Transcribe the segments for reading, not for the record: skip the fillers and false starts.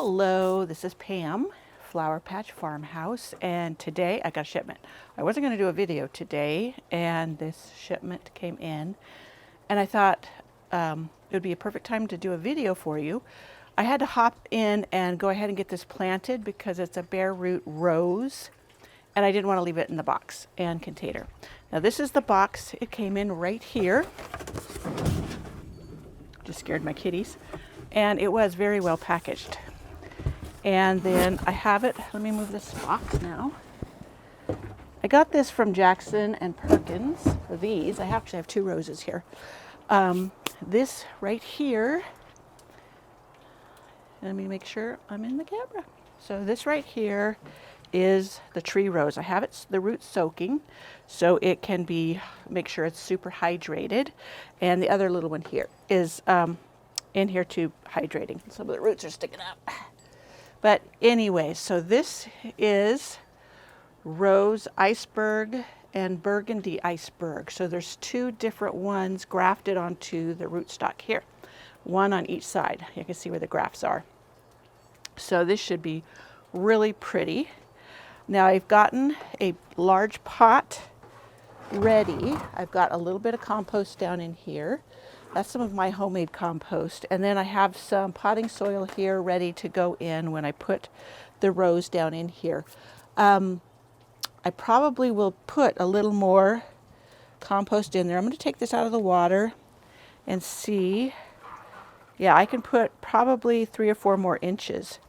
Hello, this is Pam, Flower Patch Farmhouse, and today I got a shipment. I wasn't going to do a video today, and this shipment came in, and I thought it would be a perfect time to do a video for you. I had to hop in and go ahead and get this planted because it's a bare root rose, and I didn't want to leave it in the box and container. Now this is the box. It came in right here. Just scared my kitties. And it was very well packaged. And then I have it, let me move this box now. I got this from Jackson and Perkins, for these. I actually have two roses here. This right here, let me make sure I'm in the camera. So this right here is the tree rose. I have it, the roots soaking, so it can be, make sure it's super hydrated. And the other little one here is in here too, hydrating. Some of the roots are sticking out. But anyway, so this is Rose Iceberg and Burgundy Iceberg. So there's two different ones grafted onto the rootstock here. One on each side. You can see where the grafts are. So this should be really pretty. Now I've gotten a large pot ready. I've got a little bit of compost down in here. That's some of my homemade compost. And then I have some potting soil here ready to go in when I put the rose down in here. I probably will put a little more compost in there. I'm going to take this out of the water and see. Yeah, I can put probably 3 or 4 more inches.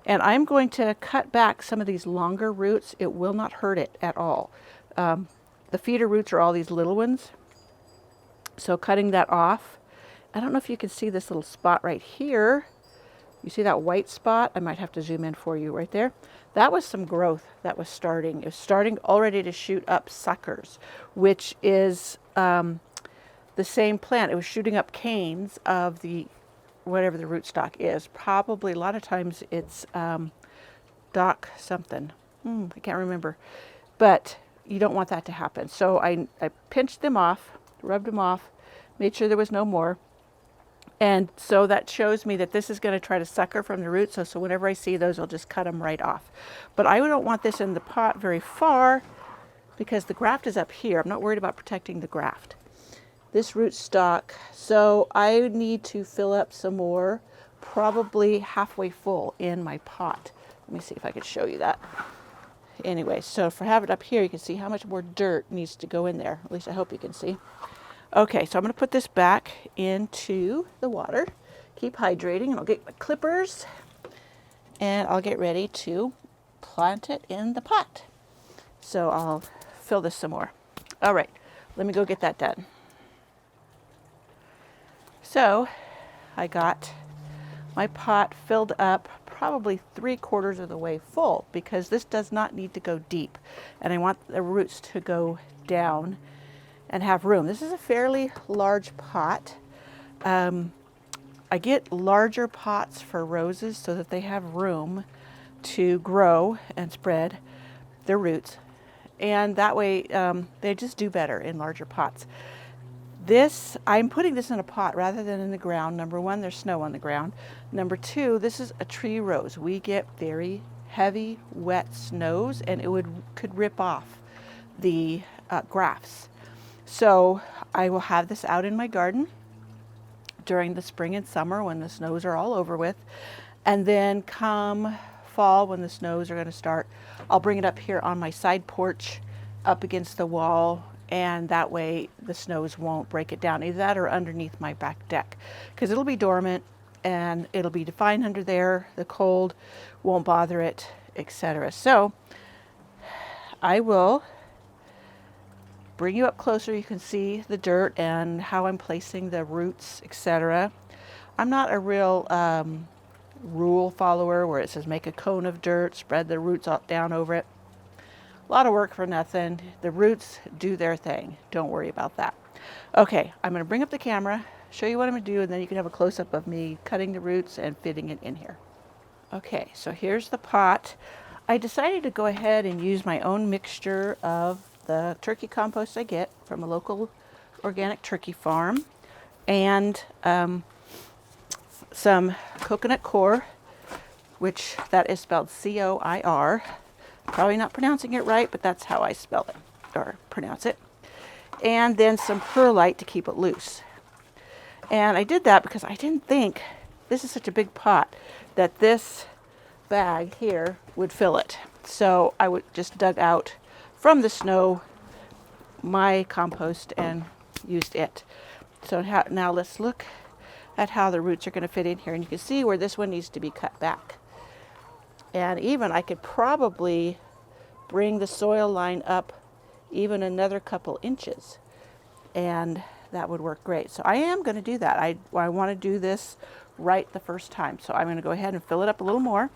And I'm going to cut back some of these longer roots. It will not hurt it at all. The feeder roots are all these little ones. So cutting that off, I don't know if you can see this little spot right here. You see that white spot? I might have to zoom in for you right there. That was some growth that was starting. It was starting already to shoot up suckers, which is the same plant. It was shooting up canes of the, whatever the rootstock is. Probably a lot of times it's dock something. I can't remember. But you don't want that to happen. So I pinched them off, rubbed them off, made sure there was no more. And so that shows me that this is going to try to sucker from the roots. So whenever I see those, I'll just cut them right off. But I don't want this in the pot very far because the graft is up here. I'm not worried about protecting the graft. This rootstock, so I need to fill up some more, probably halfway full in my pot. Let me see if I can show you that. Anyway, so if I have it up here, you can see how much more dirt needs to go in there. At least I hope you can see. Okay, so I'm going to put this back into the water. Keep hydrating, and I'll get my clippers, and I'll get ready to plant it in the pot. So I'll fill this some more. All right, let me go get that done. So I got my pot filled up probably 3/4 of the way full because this does not need to go deep. And I want the roots to go down and have room. This is a fairly large pot. I get larger pots for roses so that they have room to grow and spread their roots. And that way they just do better in larger pots. This, I'm putting this in a pot rather than in the ground. Number one, there's snow on the ground. Number two, this is a tree rose. We get very heavy, wet snows, and it could rip off the grafts. So I will have this out in my garden during the spring and summer when the snows are all over with. And then come fall when the snows are going to start, I'll bring it up here on my side porch up against the wall. And that way the snows won't break it down, either that or underneath my back deck, because it'll be dormant and it'll be fine under there. The cold won't bother it, etc. So I will bring you up closer. You can see the dirt and how I'm placing the roots, etc. I'm not a real rule follower where it says make a cone of dirt, spread the roots down over it. A lot of work for nothing. The roots do their thing. Don't worry about that. Okay, I'm going to bring up the camera, show you what I'm going to do, and then you can have a close-up of me cutting the roots and fitting it in here. Okay, so here's the pot. I decided to go ahead and use my own mixture of the turkey compost I get from a local organic turkey farm and some coconut coir which that is spelled C-O-I-R. Probably not pronouncing it right, but that's how I spell it or pronounce it. And then some perlite to keep it loose. And I did that because I didn't think, this is such a big pot, that this bag here would fill it. So I would just dug out from the snow my compost and used it. So now let's look at how the roots are going to fit in here. And you can see where this one needs to be cut back. And even I could probably bring the soil line up even another couple inches. And that would work great. So I am going to do that. I want to do this right the first time. So I'm going to go ahead and fill it up a little more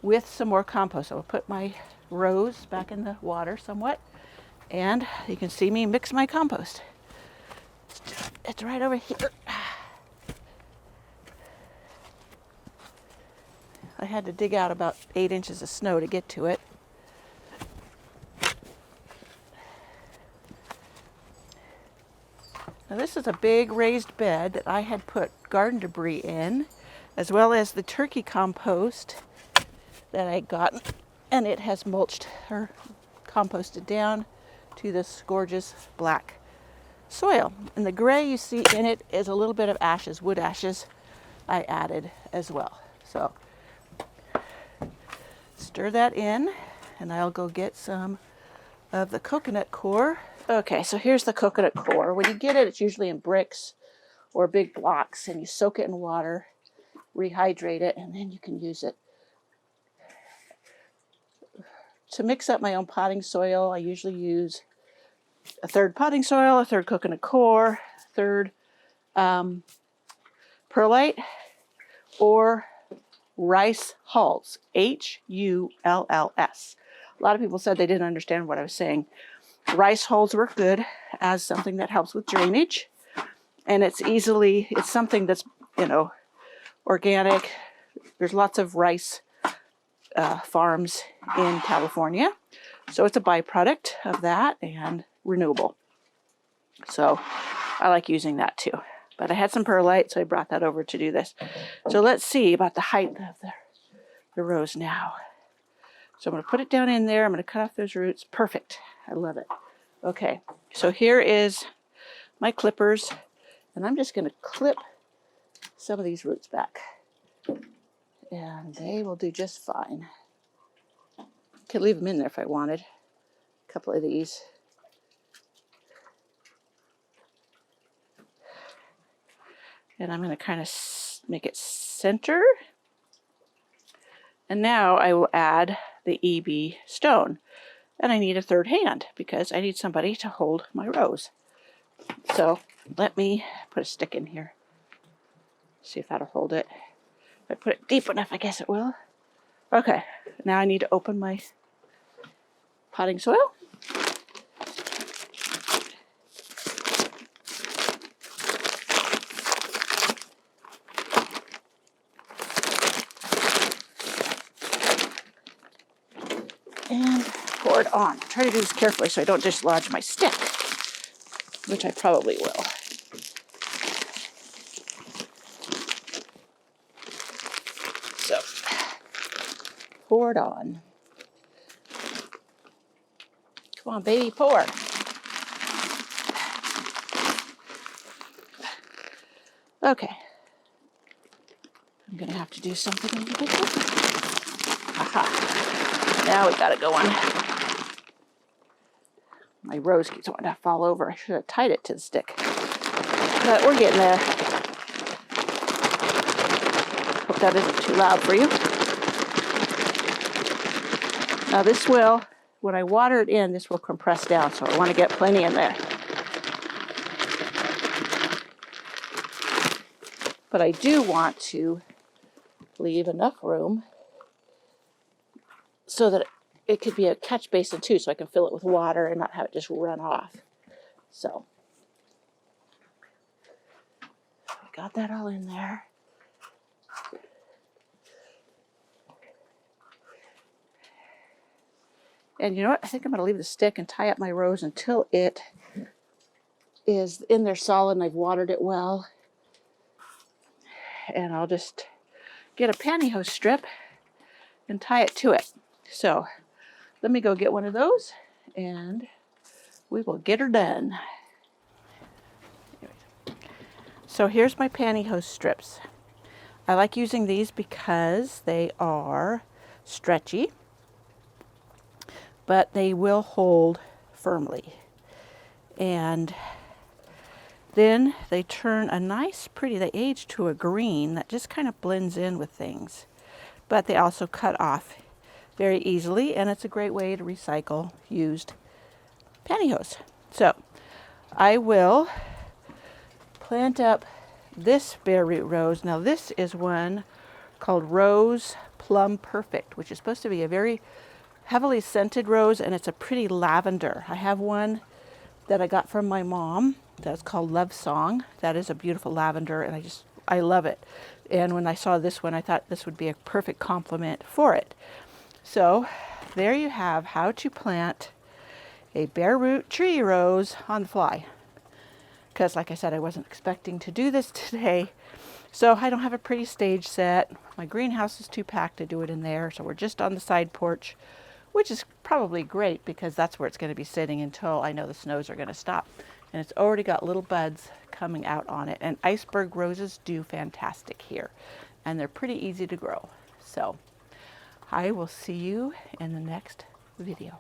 with some more compost. I'll put my rows back in the water somewhat. And you can see me mix my compost. It's right over here. I had to dig out about 8 inches of snow to get to it. Now this is a big raised bed that I had put garden debris in, as well as the turkey compost that I got, and it has mulched or composted down to this gorgeous black soil. And the gray you see in it is a little bit of ashes, wood ashes I added as well. So stir that in, and I'll go get some of the coconut coir. Okay, so here's the coconut coir. When you get it, it's usually in bricks or big blocks, and you soak it in water, rehydrate it, and then you can use it. To mix up my own potting soil, I usually use a third potting soil, a third coconut coir, a third perlite, or rice hulls, Hulls. A lot of people said they didn't understand what I was saying. Rice hulls work good as something that helps with drainage, and it's something that's, organic. There's lots of rice farms in California, so it's a byproduct of that and renewable. So I like using that too. But I had some perlite, so I brought that over to do this. So let's see about the height of the rows now. So I'm going to put it down in there. I'm going to cut off those roots. Perfect. I love it. Okay, so here is my clippers, and I'm just going to clip some of these roots back. And they will do just fine. Could leave them in there if I wanted. A couple of these. And I'm going to kind of make it center. And now I will add the EB stone. And I need a third hand because I need somebody to hold my rows. So let me put a stick in here. See if that'll hold it. If I put it deep enough, I guess it will. Okay, now I need to open my potting soil. And pour it on. Try to do this carefully so I don't dislodge my stick, which I probably will. So, pour it on. Come on, baby, pour. Okay. I'm going to have to do something a little bit different. Aha. Now we got it going. My rose keeps wanting to fall over. I should have tied it to the stick. But we're getting there. Hope that isn't too loud for you. Now this will, when I water it in, this will compress down, so I want to get plenty in there. But I do want to leave enough room so that it could be a catch basin too, so I can fill it with water and not have it just run off. So, got that all in there. And you know what? I think I'm going to leave the stick and tie up my rows until it is in there solid and I've watered it well. And I'll just get a pantyhose strip and tie it to it. So let me go get one of those and we will get her done. So here's my pantyhose strips. I like using these because they are stretchy, but they will hold firmly. And then they turn a nice, pretty, they age to a green that just kind of blends in with things. But they also cut off very easily, and it's a great way to recycle used pantyhose. So I will plant up this bare root rose. Now this is one called Rose Plum Perfect, which is supposed to be a very heavily scented rose, and it's a pretty lavender. I have one that I got from my mom that's called Love Song. That is a beautiful lavender, and I love it. And when I saw this one, I thought this would be a perfect complement for it. So there you have how to plant a bare root tree rose on the fly. Because like I said, I wasn't expecting to do this today. So I don't have a pretty stage set. My greenhouse is too packed to do it in there. So we're just on the side porch, which is probably great because that's where it's going to be sitting until I know the snows are going to stop. And it's already got little buds coming out on it. And iceberg roses do fantastic here. And they're pretty easy to grow. So I will see you in the next video.